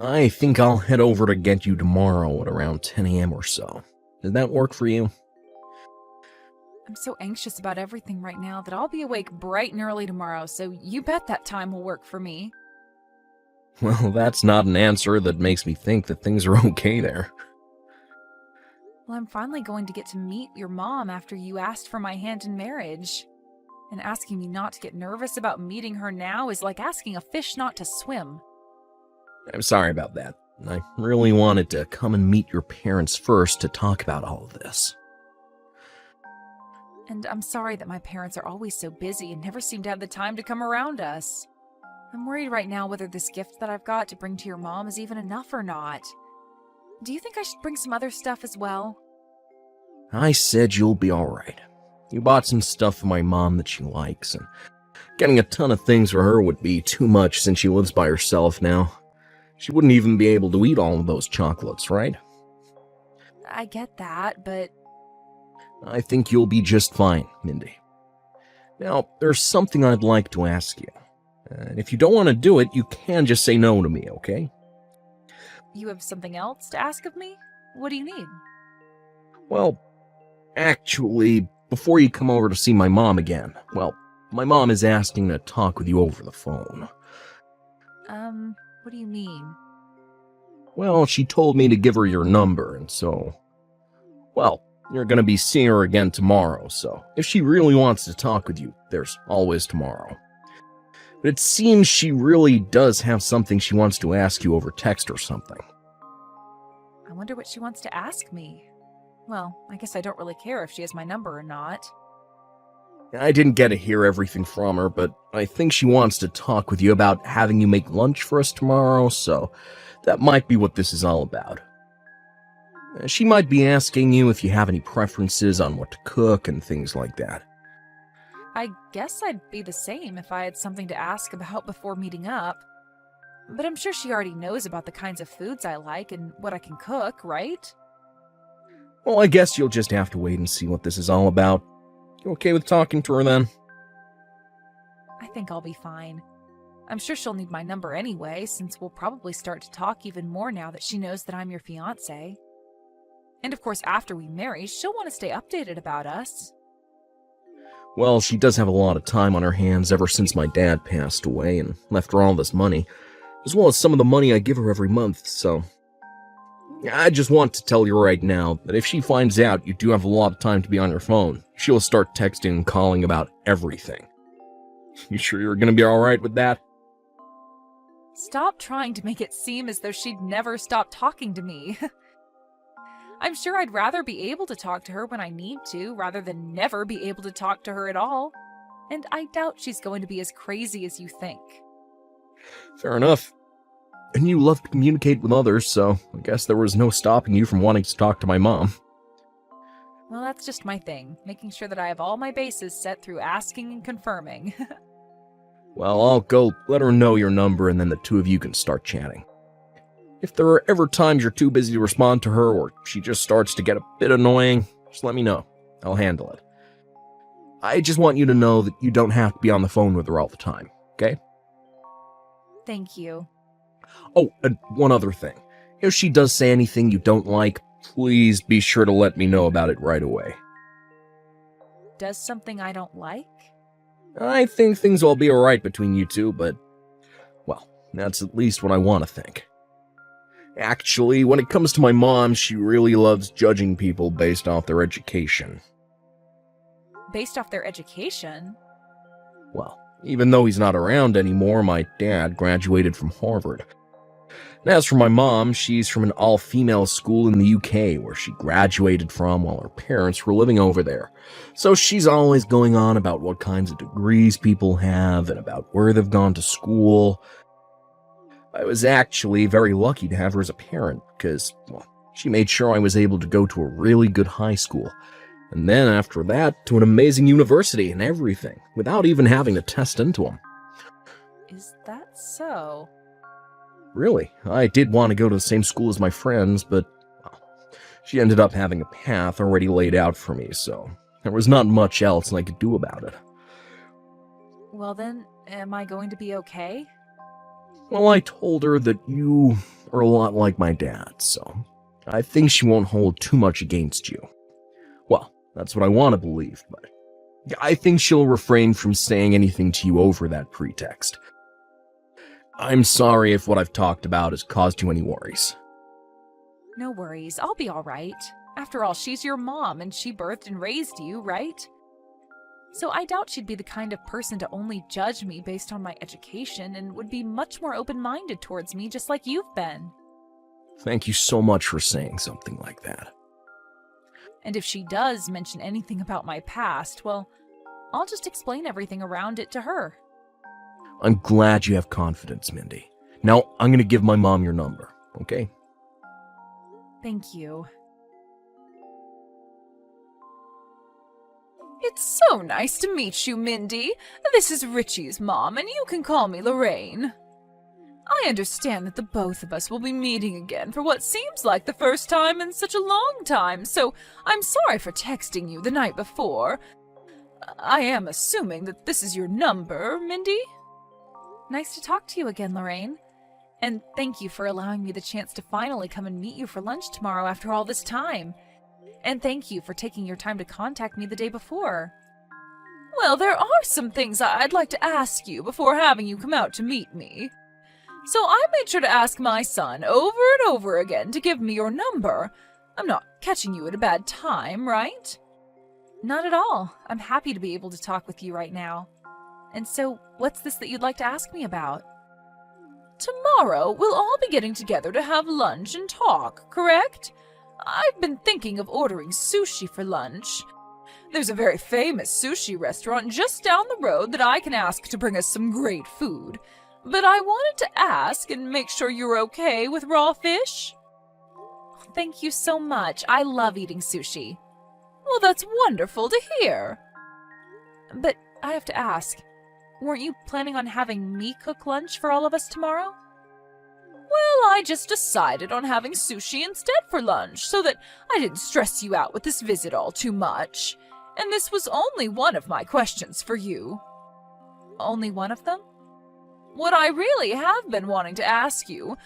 I think I'll head over to get you tomorrow at around 10 a.m. or so. Does that work for you? I'm so anxious about everything right now that I'll be awake bright and early tomorrow, so you bet that time will work for me. Well, that's not an answer that makes me think that things are okay there. Well, I'm finally going to get to meet your mom after you asked for my hand in marriage. And asking me not to get nervous about meeting her now is like asking a fish not to swim. I'm sorry about that. I really wanted to come and meet your parents first to talk about all of this. And I'm sorry that my parents are always so busy and never seem to have the time to come around us. I'm worried right now whether this gift that I've got to bring to your mom is even enough or not. Do you think I should bring some other stuff as well? I said you'll be alright. You bought some stuff for my mom that she likes, and getting a ton of things for her would be too much since she lives by herself now. She wouldn't even be able to eat all of those chocolates, right? I get that, but... I think you'll be just fine, Mindy. Now, there's something I'd like to ask you. And if you don't want to do it, you can just say no to me, okay? You have something else to ask of me? What do you need? Well, actually, before you come over to see my mom again, well, my mom is asking to talk with you over the phone. What do you mean? Well, she told me to give her your number, and so... Well, you're gonna be seeing her again tomorrow, so if she really wants to talk with you, there's always tomorrow. But it seems she really does have something she wants to ask you over text or something. I wonder what she wants to ask me. Well, I guess I don't really care if she has my number or not. I didn't get to hear everything from her, but I think she wants to talk with you about having you make lunch for us tomorrow, so that might be what this is all about. She might be asking you if you have any preferences on what to cook and things like that. I guess I'd be the same if I had something to ask about before meeting up. But I'm sure she already knows about the kinds of foods I like and what I can cook, right? Well, I guess you'll just have to wait and see what this is all about. You okay with talking to her then? I think I'll be fine. I'm sure she'll need my number anyway, since we'll probably start to talk even more now that she knows that I'm your fiancé. And of course, after we marry, she'll want to stay updated about us. Well, she does have a lot of time on her hands ever since my dad passed away and left her all this money, as well as some of the money I give her every month, so... I just want to tell you right now that if she finds out you do have a lot of time to be on your phone, she'll start texting and calling about everything. You sure you're gonna be alright with that? Stop trying to make it seem as though she'd never stop talking to me. I'm sure I'd rather be able to talk to her when I need to, rather than never be able to talk to her at all. And I doubt she's going to be as crazy as you think. Fair enough. And you love to communicate with others, so I guess there was no stopping you from wanting to talk to my mom. Well, that's just my thing, making sure that I have all my bases set through asking and confirming. Well, I'll go let her know your number and then the two of you can start chatting. If there are ever times you're too busy to respond to her or she just starts to get a bit annoying, just let me know. I'll handle it. I just want you to know that you don't have to be on the phone with her all the time, okay? Thank you. Oh, and one other thing. If she does say anything you don't like, please be sure to let me know about it right away. Does something I don't like? I think things will be alright between you two, but, well, that's at least what I want to think. Actually, when it comes to my mom, she really loves judging people based off their education. Based off their education? Well, even though he's not around anymore, my dad graduated from Harvard. And as for my mom, she's from an all-female school in the UK where she graduated from while her parents were living over there. So she's always going on about what kinds of degrees people have and about where they've gone to school. I was actually very lucky to have her as a parent because, well, she made sure I was able to go to a really good high school. And then after that, to an amazing university and everything, without even having to test into them. Is that so? Really, I did want to go to the same school as my friends, but well, she ended up having a path already laid out for me, so there was not much else I could do about it. Well then, am I going to be okay? Well, I told her that you are a lot like my dad, so I think she won't hold too much against you. Well, that's what I want to believe, but I think she'll refrain from saying anything to you over that pretext. I'm sorry if what I've talked about has caused you any worries. No worries, I'll be alright. After all, she's your mom and she birthed and raised you, right? So I doubt she'd be the kind of person to only judge me based on my education and would be much more open-minded towards me, just like you've been. Thank you so much for saying something like that. And if she does mention anything about my past, well, I'll just explain everything around it to her. I'm glad you have confidence, Mindy. Now, I'm gonna give my mom your number, okay? Thank you. It's so nice to meet you, Mindy. This is Richie's mom, and you can call me Lorraine. I understand that the both of us will be meeting again for what seems like the first time in such a long time, so I'm sorry for texting you the night before. I am assuming that this is your number, Mindy? Nice to talk to you again, Lorraine. And thank you for allowing me the chance to finally come and meet you for lunch tomorrow after all this time. And thank you for taking your time to contact me the day before. Well, there are some things I'd like to ask you before having you come out to meet me. So I made sure to ask my son over and over again to give me your number. I'm not catching you at a bad time, right? Not at all. I'm happy to be able to talk with you right now. And so, what's this that you'd like to ask me about? Tomorrow, we'll all be getting together to have lunch and talk, correct? I've been thinking of ordering sushi for lunch. There's a very famous sushi restaurant just down the road that I can ask to bring us some great food. But I wanted to ask and make sure you're okay with raw fish. Thank you so much. I love eating sushi. Well, that's wonderful to hear. But I have to ask, weren't you planning on having me cook lunch for all of us tomorrow? Well, I just decided on having sushi instead for lunch so that I didn't stress you out with this visit all too much. And this was only one of my questions for you. Only one of them? What I really have been wanting to ask you,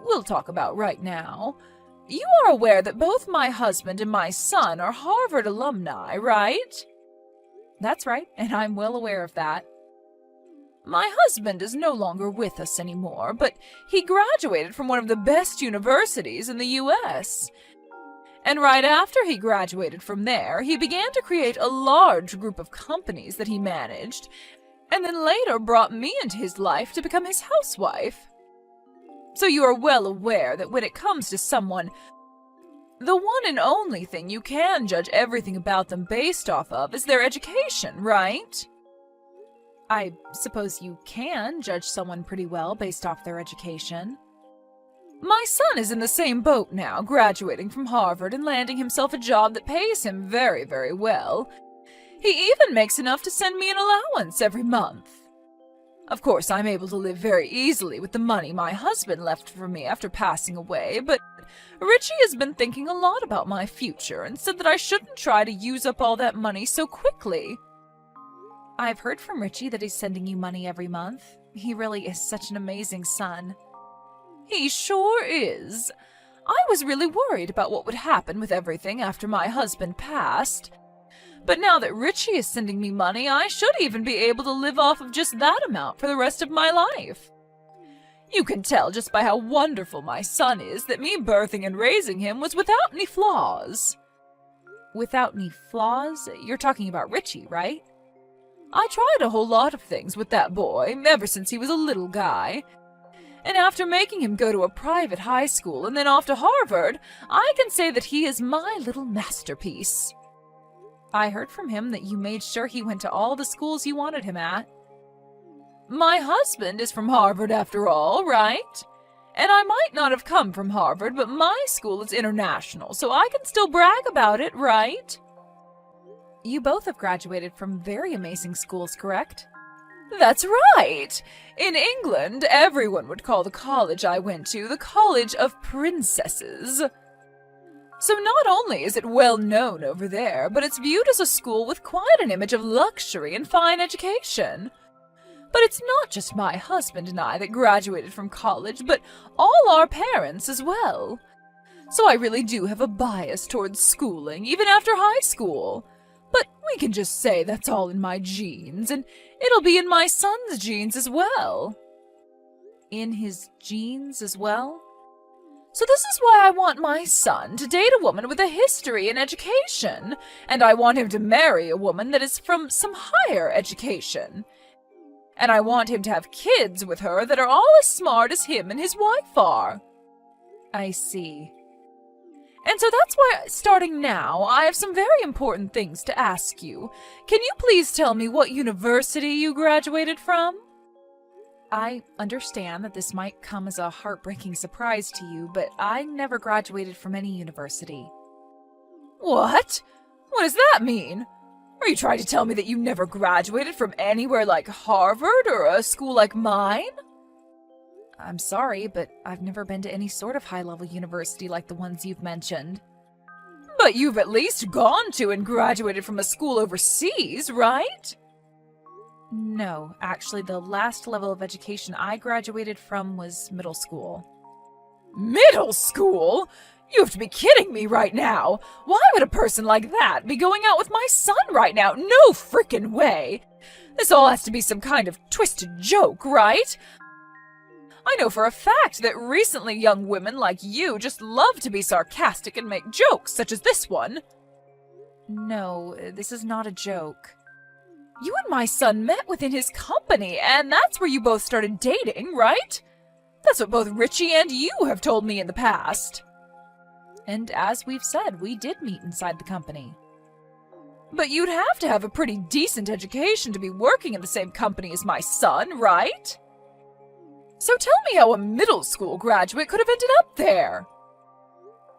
we'll talk about right now. You are aware that both my husband and my son are Harvard alumni, right? That's right, and I'm well aware of that. My husband is no longer with us anymore, but he graduated from one of the best universities in the U.S. And right after he graduated from there, he began to create a large group of companies that he managed, and then later brought me into his life to become his housewife. So you are well aware that when it comes to someone, the one and only thing you can judge everything about them based off of is their education, right? I suppose you can judge someone pretty well based off their education. My son is in the same boat now, graduating from Harvard and landing himself a job that pays him very, very well. He even makes enough to send me an allowance every month. Of course, I'm able to live very easily with the money my husband left for me after passing away, but Richie has been thinking a lot about my future and said that I shouldn't try to use up all that money so quickly. I've heard from Richie that he's sending you money every month. He really is such an amazing son. He sure is. I was really worried about what would happen with everything after my husband passed. But now that Richie is sending me money, I should even be able to live off of just that amount for the rest of my life. You can tell just by how wonderful my son is that me birthing and raising him was without any flaws. Without any flaws? You're talking about Richie, right? I tried a whole lot of things with that boy ever since he was a little guy. And after making him go to a private high school and then off to Harvard, I can say that he is my little masterpiece. I heard from him that you made sure he went to all the schools you wanted him at. My husband is from Harvard after all, right? And I might not have come from Harvard, but my school is international, so I can still brag about it, right? You both have graduated from very amazing schools, correct? That's right! In England, everyone would call the college I went to the College of Princesses. So not only is it well known over there, but it's viewed as a school with quite an image of luxury and fine education. But it's not just my husband and I that graduated from college, but all our parents as well. So I really do have a bias towards schooling, even after high school. But we can just say that's all in my genes, and it'll be in my son's genes as well. In his genes as well? So this is why I want my son to date a woman with a history in education, and I want him to marry a woman that is from some higher education. And I want him to have kids with her that are all as smart as him and his wife are. I see. And so that's why, starting now, I have some very important things to ask you. Can you please tell me what university you graduated from? I understand that this might come as a heartbreaking surprise to you, but I never graduated from any university. What? What does that mean? Are you trying to tell me that you never graduated from anywhere like Harvard or a school like mine? I'm sorry, but I've never been to any sort of high-level university like the ones you've mentioned. But you've at least gone to and graduated from a school overseas, right? No, actually, the last level of education I graduated from was middle school. Middle school? You have to be kidding me right now. Why would a person like that be going out with my son right now? No frickin' way. This all has to be some kind of twisted joke, right? I know for a fact that recently young women like you just love to be sarcastic and make jokes, such as this one. No, this is not a joke. You and my son met within his company, and that's where you both started dating, right? That's what both Richie and you have told me in the past. And as we've said, we did meet inside the company. But you'd have to have a pretty decent education to be working in the same company as my son, right? So tell me how a middle school graduate could have ended up there.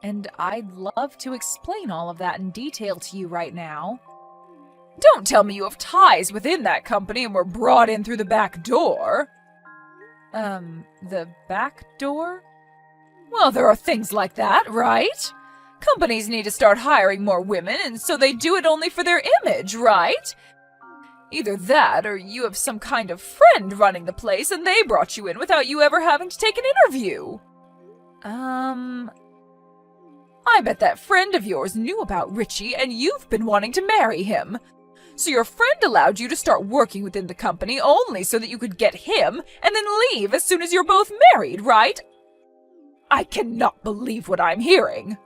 And I'd love to explain all of that in detail to you right now. Don't tell me you have ties within that company and were brought in through the back door. The back door? Well, there are things like that, right? Companies need to start hiring more women, and so they do it only for their image, right? Either that, or you have some kind of friend running the place and they brought you in without you ever having to take an interview. I bet that friend of yours knew about Richie and you've been wanting to marry him. So your friend allowed you to start working within the company only so that you could get him and then leave as soon as you're both married, right? I cannot believe what I'm hearing.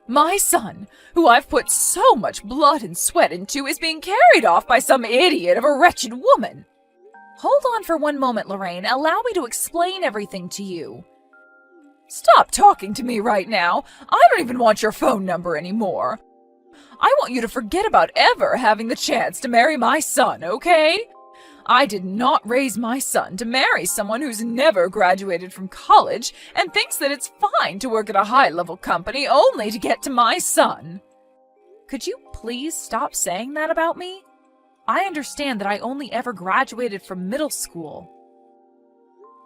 My son, who I've put so much blood and sweat into, is being carried off by some idiot of a wretched woman. Hold on for one moment, Lorraine. Allow me to explain everything to you. Stop talking to me right now. I don't even want your phone number anymore. I want you to forget about ever having the chance to marry my son, okay? I did not raise my son to marry someone who's never graduated from college and thinks that it's fine to work at a high-level company only to get to my son. Could you please stop saying that about me? I understand that I only ever graduated from middle school.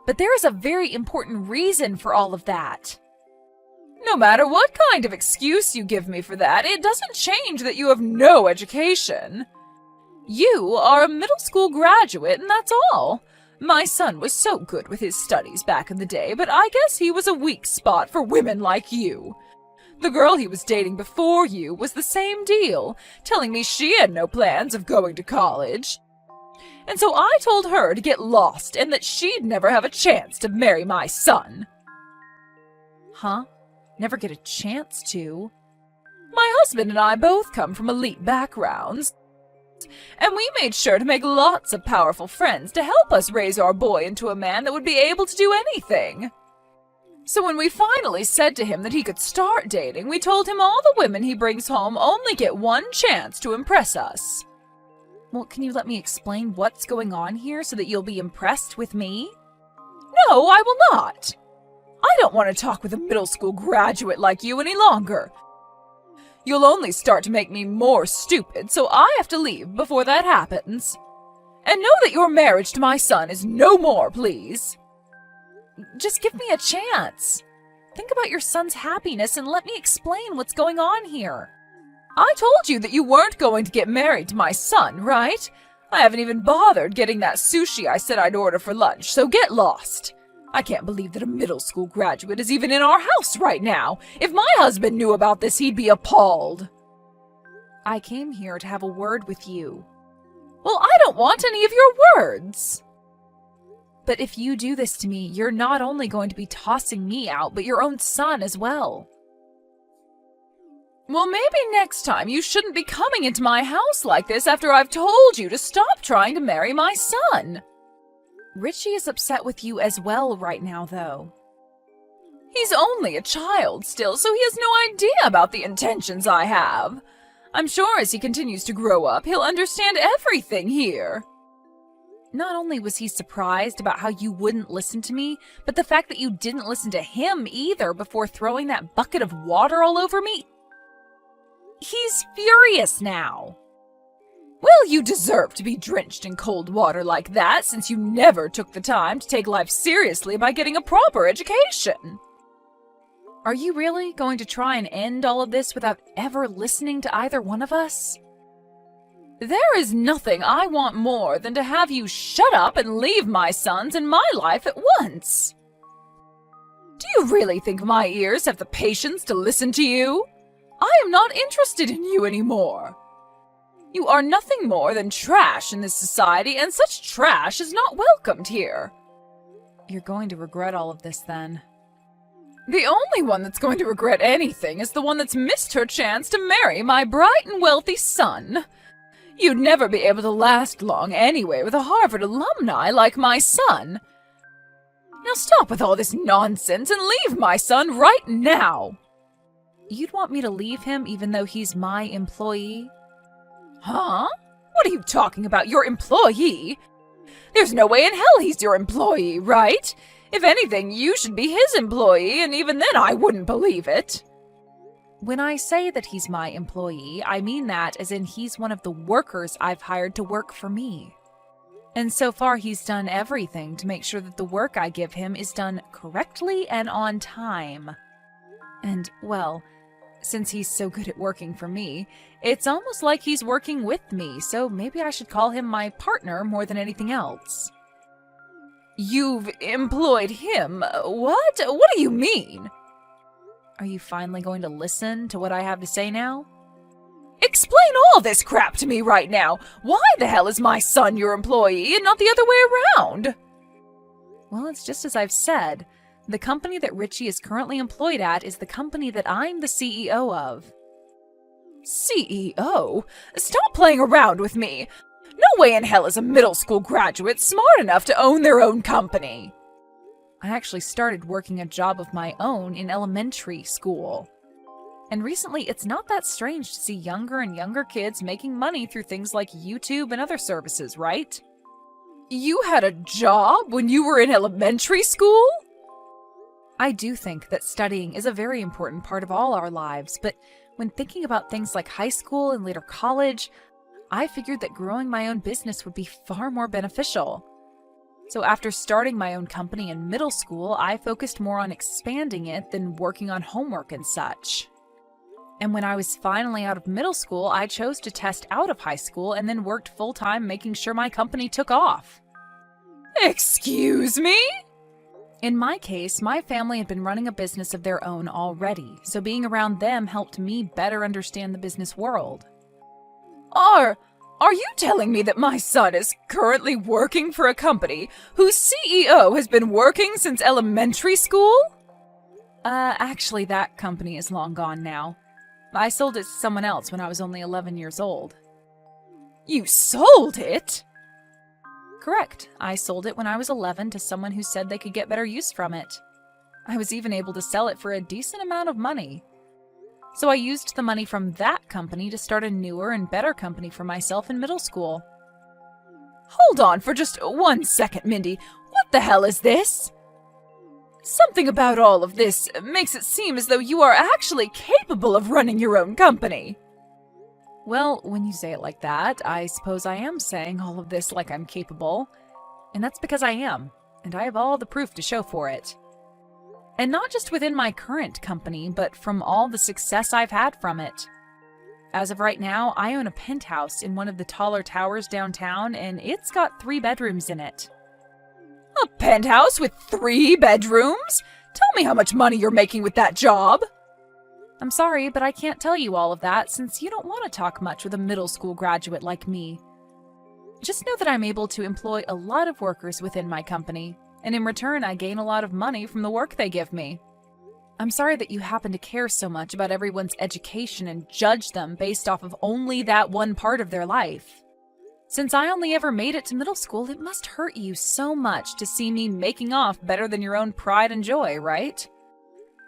But there is a very important reason for all of that. No matter what kind of excuse you give me for that, it doesn't change that you have no education. You are a middle school graduate, and that's all. My son was so good with his studies back in the day, but I guess he was a weak spot for women like you. The girl he was dating before you was the same deal, telling me she had no plans of going to college. And so I told her to get lost and that she'd never have a chance to marry my son. Huh? Never get a chance to? My husband and I both come from elite backgrounds, and we made sure to make lots of powerful friends to help us raise our boy into a man that would be able to do anything. So when we finally said to him that he could start dating, we told him all the women he brings home only get one chance to impress us. Well, can you let me explain what's going on here so that you'll be impressed with me? No, I will not. I don't want to talk with a middle school graduate like you any longer. You'll only start to make me more stupid, so I have to leave before that happens. And know that your marriage to my son is no more, please. Just give me a chance. Think about your son's happiness and let me explain what's going on here. I told you that you weren't going to get married to my son, right? I haven't even bothered getting that sushi I said I'd order for lunch, so get lost. I can't believe that a middle school graduate is even in our house right now. If my husband knew about this, he'd be appalled. I came here to have a word with you. Well, I don't want any of your words. But if you do this to me, you're not only going to be tossing me out, but your own son as well. Well, maybe next time you shouldn't be coming into my house like this after I've told you to stop trying to marry my son. Richie is upset with you as well right now, though. He's only a child still, so he has no idea about the intentions I have. I'm sure as he continues to grow up, he'll understand everything here. Not only was he surprised about how you wouldn't listen to me, but the fact that you didn't listen to him either before throwing that bucket of water all over me. He's furious now. Well, you deserve to be drenched in cold water like that since you never took the time to take life seriously by getting a proper education. Are you really going to try and end all of this without ever listening to either one of us? There is nothing I want more than to have you shut up and leave my sons and my life at once. Do you really think my ears have the patience to listen to you? I am not interested in you anymore. You are nothing more than trash in this society, and such trash is not welcomed here. You're going to regret all of this then. The only one that's going to regret anything is the one that's missed her chance to marry my bright and wealthy son. You'd never be able to last long anyway with a Harvard alumni like my son. Now stop with all this nonsense and leave my son right now. You'd want me to leave him even though he's my employee? Huh? What are you talking about, your employee? There's no way in hell he's your employee, right? If anything, you should be his employee, and even then I wouldn't believe it. When I say that he's my employee, I mean that as in he's one of the workers I've hired to work for me. And so far he's done everything to make sure that the work I give him is done correctly and on time. And, well, since he's so good at working for me, it's almost like he's working with me, so maybe I should call him my partner more than anything else. You've employed him? What? What do you mean? Are you finally going to listen to what I have to say now? Explain all this crap to me right now. Why the hell is my son your employee and not the other way around? Well, it's just as I've said. The company that Richie is currently employed at is the company that I'm the CEO of. CEO? Stop playing around with me. No way in hell is a middle school graduate smart enough to own their own company. I actually started working a job of my own in elementary school. And recently, it's not that strange to see younger and younger kids making money through things like YouTube and other services, right? You had a job when you were in elementary school? I do think that studying is a very important part of all our lives, but when thinking about things like high school and later college, I figured that growing my own business would be far more beneficial. So after starting my own company in middle school, I focused more on expanding it than working on homework and such. And when I was finally out of middle school, I chose to test out of high school and then worked full-time making sure my company took off. Excuse me? In my case, my family had been running a business of their own already, so being around them helped me better understand the business world. Are you telling me that my son is currently working for a company whose CEO has been working since elementary school? Actually, that company is long gone now. I sold it to someone else when I was only 11 years old. You sold it? Correct. I sold it when I was 11 to someone who said they could get better use from it. I was even able to sell it for a decent amount of money. So I used the money from that company to start a newer and better company for myself in middle school. Hold on for just 1 second, Mindy. What the hell is this? Something about all of this makes it seem as though you are actually capable of running your own company. Well, when you say it like that, I suppose I am saying all of this like I'm capable. And that's because I am, and I have all the proof to show for it. And not just within my current company, but from all the success I've had from it. As of right now, I own a penthouse in one of the taller towers downtown, and it's got 3 bedrooms in it. A penthouse with 3 bedrooms? Tell me how much money you're making with that job. I'm sorry, but I can't tell you all of that since you don't want to talk much with a middle school graduate like me. Just know that I'm able to employ a lot of workers within my company, and in return I gain a lot of money from the work they give me. I'm sorry that you happen to care so much about everyone's education and judge them based off of only that one part of their life. Since I only ever made it to middle school, it must hurt you so much to see me making off better than your own pride and joy, right?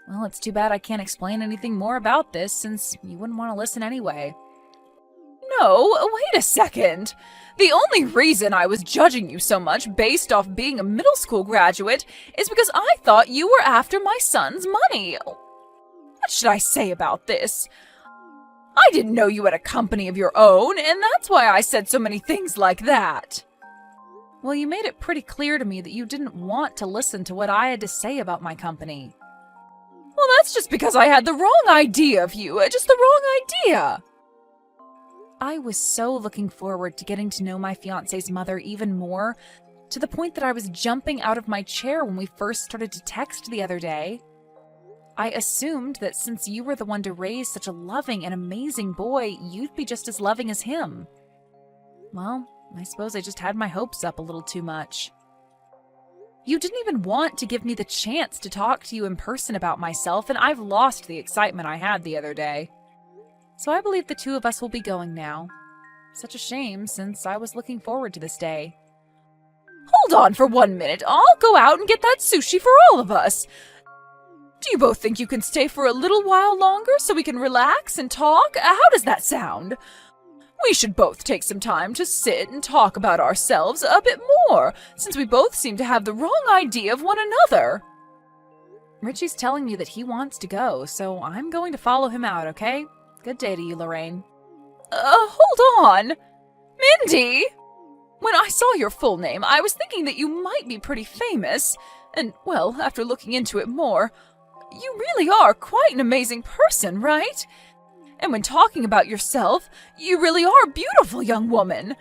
Well, it's too bad I can't explain anything more about this since you wouldn't want to listen anyway. No, wait a second. The only reason I was judging you so much based off being a middle school graduate is because I thought you were after my son's money. What should I say about this? I didn't know you had a company of your own, and that's why I said so many things like that. Well, you made it pretty clear to me that you didn't want to listen to what I had to say about my company. Well, that's just because I had the wrong idea of you, just the wrong idea. I was so looking forward to getting to know my fiancé's mother even more, to the point that I was jumping out of my chair when we first started to text the other day. I assumed that since you were the one to raise such a loving and amazing boy, you'd be just as loving as him. Well, I suppose I just had my hopes up a little too much. You didn't even want to give me the chance to talk to you in person about myself, and I've lost the excitement I had the other day. So I believe the 2 of us will be going now. Such a shame, since I was looking forward to this day. Hold on for 1 minute. I'll go out and get that sushi for all of us. Do you both think you can stay for a little while longer so we can relax and talk? How does that sound? We should both take some time to sit and talk about ourselves a bit more, since we both seem to have the wrong idea of one another. Richie's telling me that he wants to go, so I'm going to follow him out, okay? Good day to you, Lorraine. Hold on! Mindy! When I saw your full name, I was thinking that you might be pretty famous, and, well, after looking into it more, you really are quite an amazing person, right? And when talking about yourself, you really are a beautiful young woman.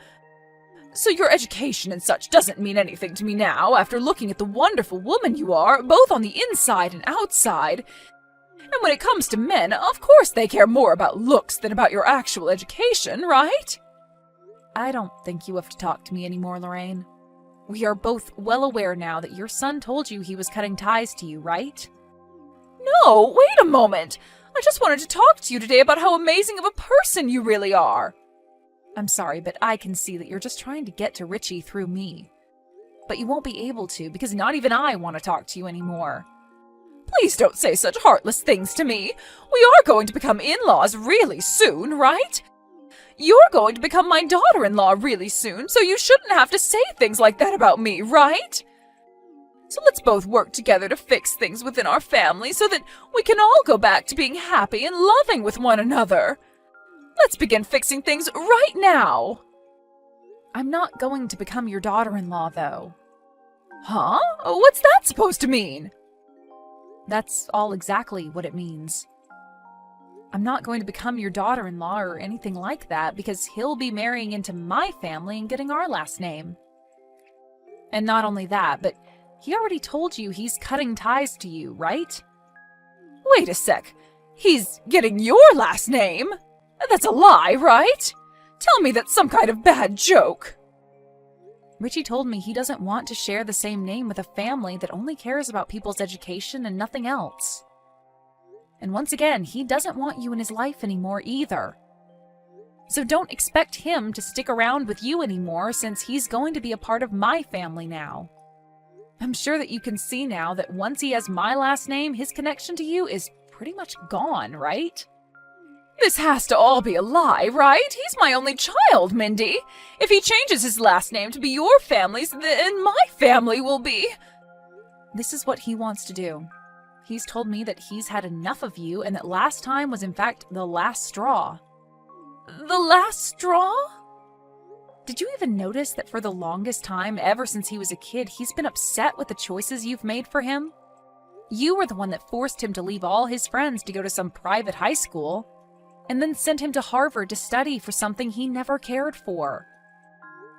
So your education and such doesn't mean anything to me now, after looking at the wonderful woman you are, both on the inside and outside. And when it comes to men, of course they care more about looks than about your actual education, right? I don't think you have to talk to me anymore, Lorraine. We are both well aware now that your son told you he was cutting ties to you, right? No, wait a moment! I just wanted to talk to you today about how amazing of a person you really are. I'm sorry, but I can see that you're just trying to get to Richie through me. But you won't be able to, because not even I want to talk to you anymore. Please don't say such heartless things to me. We are going to become in-laws really soon, right? You're going to become my daughter-in-law really soon, so you shouldn't have to say things like that about me, right? So let's both work together to fix things within our family so that we can all go back to being happy and loving with one another. Let's begin fixing things right now. I'm not going to become your daughter-in-law, though. Huh? What's that supposed to mean? That's all exactly what it means. I'm not going to become your daughter-in-law or anything like that because he'll be marrying into my family and getting our last name. And not only that, but he already told you he's cutting ties to you, right? Wait a sec. He's getting your last name? That's a lie, right? Tell me that's some kind of bad joke. Richie told me he doesn't want to share the same name with a family that only cares about people's education and nothing else. And once again, he doesn't want you in his life anymore either. So don't expect him to stick around with you anymore since he's going to be a part of my family now. I'm sure that you can see now that once he has my last name, his connection to you is pretty much gone, right? This has to all be a lie, right? He's my only child, Mindy. If he changes his last name to be your family's, then my family will be... This is what he wants to do. He's told me that he's had enough of you and that last time was in fact the last straw. The last straw? Did you even notice that for the longest time, ever since he was a kid, he's been upset with the choices you've made for him? You were the one that forced him to leave all his friends to go to some private high school. and then sent him to Harvard to study for something he never cared for.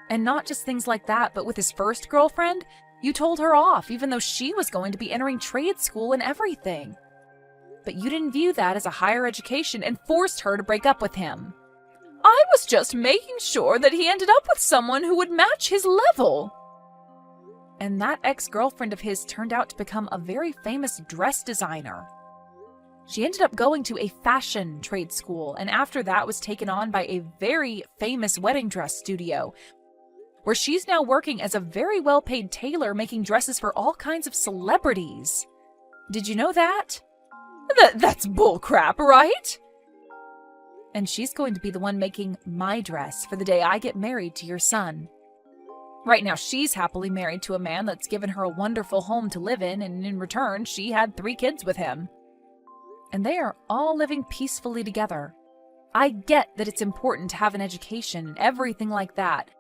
And not just things like that, but with his first girlfriend, you told her off even though she was going to be entering trade school and everything. But you didn't view that as a higher education and forced her to break up with him. I was just making sure that he ended up with someone who would match his level. And that ex-girlfriend of his turned out to become a very famous dress designer. She ended up going to a fashion trade school, and after that was taken on by a very famous wedding dress studio, where she's now working as a very well-paid tailor making dresses for all kinds of celebrities. Did you know that? That's bullcrap, right? And she's going to be the one making my dress for the day I get married to your son. Right now, she's happily married to a man that's given her a wonderful home to live in, and in return, she had 3 kids with him. And they are all living peacefully together. I get that it's important to have an education and everything like that,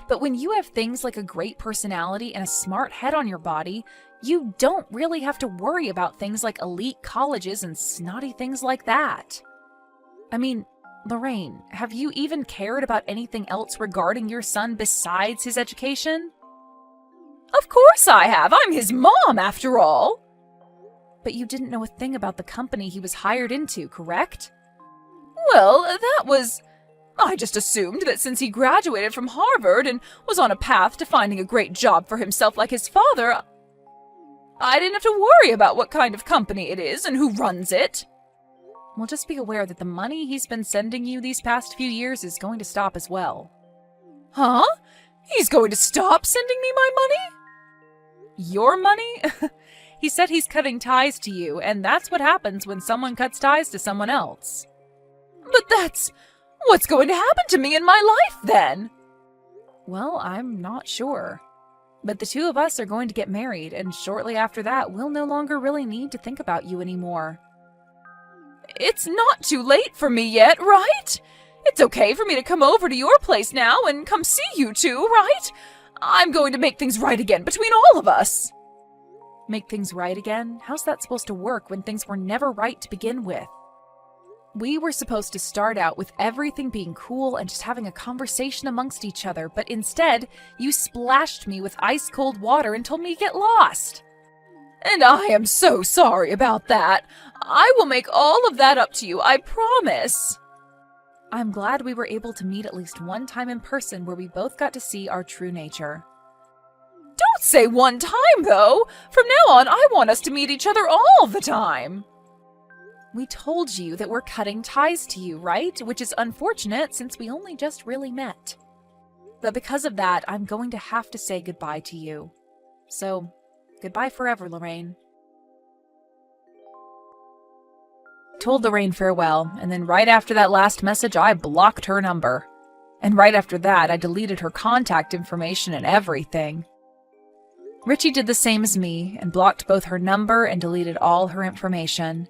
but when you have things like a great personality and a smart head on your body, you don't really have to worry about things like elite colleges and snotty things like that. I mean, Lorraine, have you even cared about anything else regarding your son besides his education? Of course I have. I'm his mom, after all. But you didn't know a thing about the company he was hired into, correct? Well, I just assumed that since he graduated from Harvard and was on a path to finding a great job for himself like his father, I didn't have to worry about what kind of company it is and who runs it. Well, just be aware that the money he's been sending you these past few years is going to stop as well. Huh? He's going to stop sending me my money? Your money? He said he's cutting ties to you, and that's what happens when someone cuts ties to someone else. But what's going to happen to me in my life, then? Well, I'm not sure. But the 2 of us are going to get married, and shortly after that, we'll no longer really need to think about you anymore. It's not too late for me yet, right? It's okay for me to come over to your place now and come see you 2, right? I'm going to make things right again between all of us. Make things right again? How's that supposed to work when things were never right to begin with? We were supposed to start out with everything being cool and just having a conversation amongst each other, but instead, you splashed me with ice-cold water and told me to get lost. And I am so sorry about that. I will make all of that up to you, I promise. I'm glad we were able to meet at least one time in person where we both got to see our true nature. Don't say one time, though. From now on, I want us to meet each other all the time. We told you that we're cutting ties to you, right? Which is unfortunate since we only just really met. But because of that, I'm going to have to say goodbye to you. So, goodbye forever, Lorraine. Told Lorraine farewell, and then right after that last message, I blocked her number. And right after that, I deleted her contact information and everything. Richie did the same as me, and blocked both her number and deleted all her information.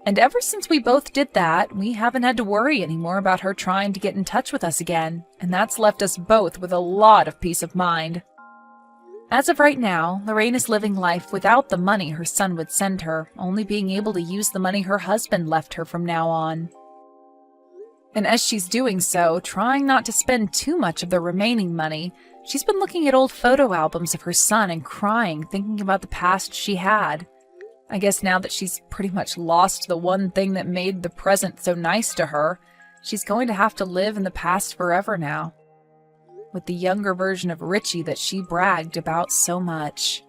And ever since we both did that, we haven't had to worry anymore about her trying to get in touch with us again, and that's left us both with a lot of peace of mind. As of right now, Lorraine is living life without the money her son would send her, only being able to use the money her husband left her from now on. And as she's doing so, trying not to spend too much of the remaining money, she's been looking at old photo albums of her son and crying, thinking about the past she had. I guess now that she's pretty much lost the one thing that made the present so nice to her, she's going to have to live in the past forever now, with the younger version of Richie that she bragged about so much.